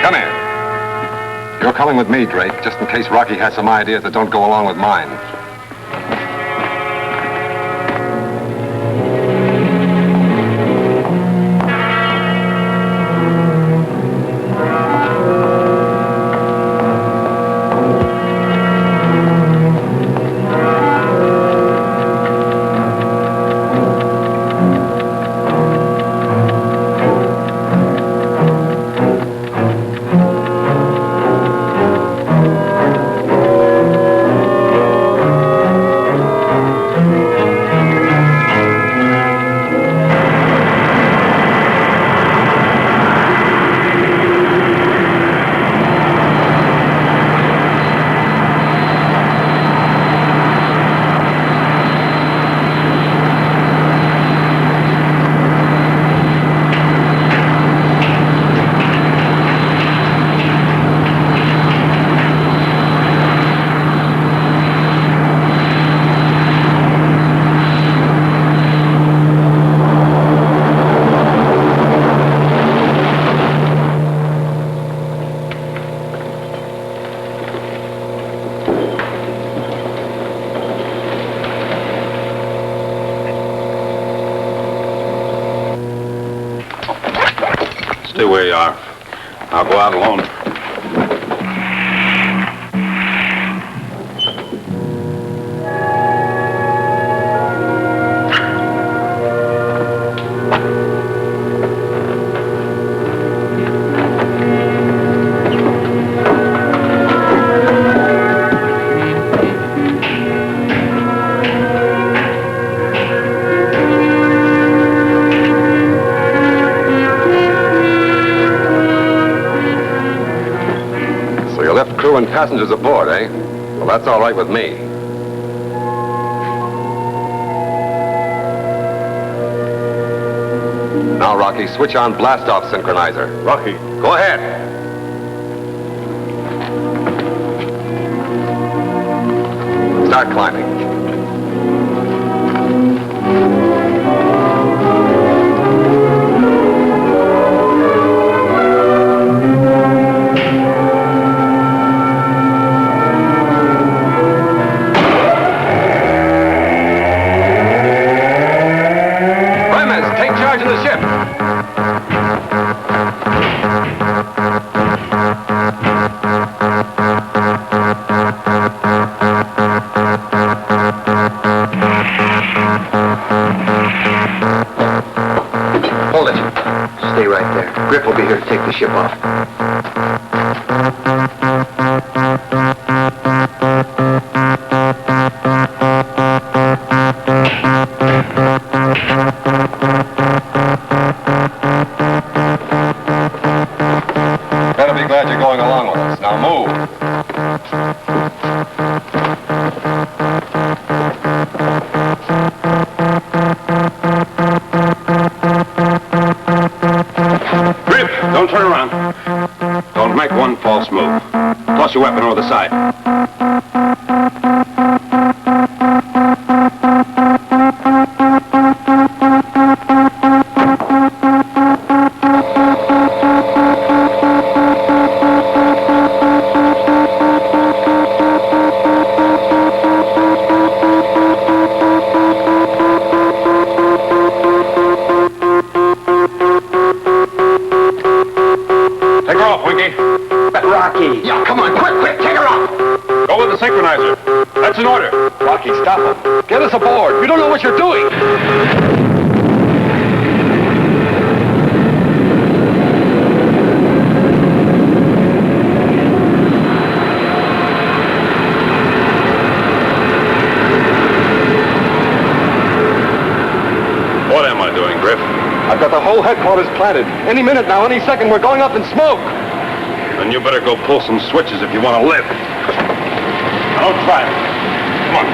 Come here. You're coming with me, Drake, just in case Rocky has some ideas that don't go along with mine. Stay where you are. I'll go out alone. Crew and passengers aboard, eh? Well, that's all right with me. Now, Rocky, switch on blast-off synchronizer. Rocky. Go ahead. Start climbing. Griff will be here to take the ship off. Better be glad you're going along with us. Now move. Don't turn around. Don't make one false move. Toss your weapon over the side. Rocky! Yeah, come on, quick, take her off! Go with the synchronizer. That's an order. Rocky, stop him. Get us aboard. You don't know what you're doing. What am I doing, Griff? I've got the whole headquarters planted. Any minute now, any second, we're going up in smoke. Then you better go pull some switches if you want to live. Now don't try it. Come on.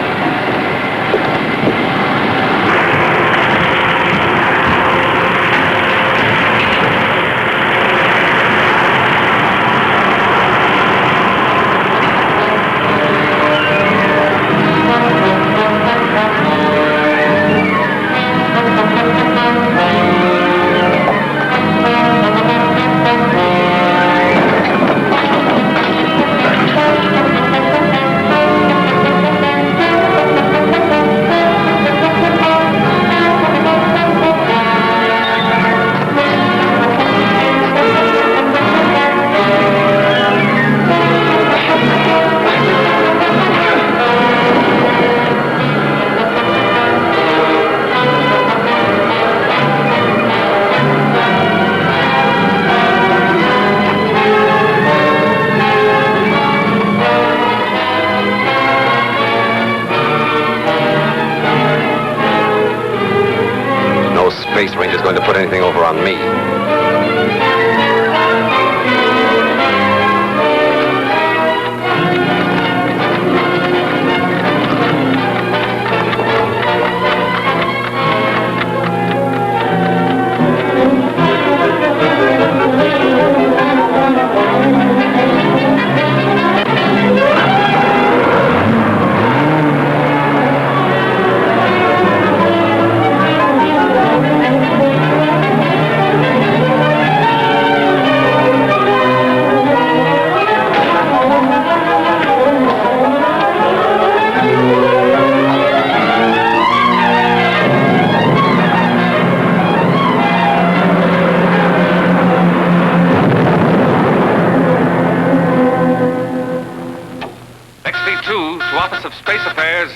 to Office of Space Affairs.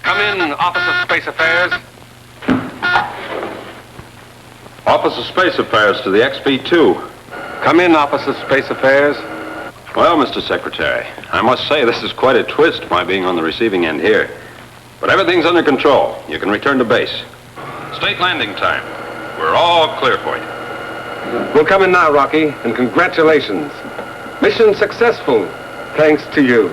Come in, Office of Space Affairs. Office of Space Affairs to the XB2. Come in, Office of Space Affairs. Well, Mr. Secretary, I must say this is quite a twist, my being on the receiving end here. But everything's under control. You can return to base. State landing time. We're all clear for you. We'll come in now, Rocky, and congratulations. Mission successful, thanks to you.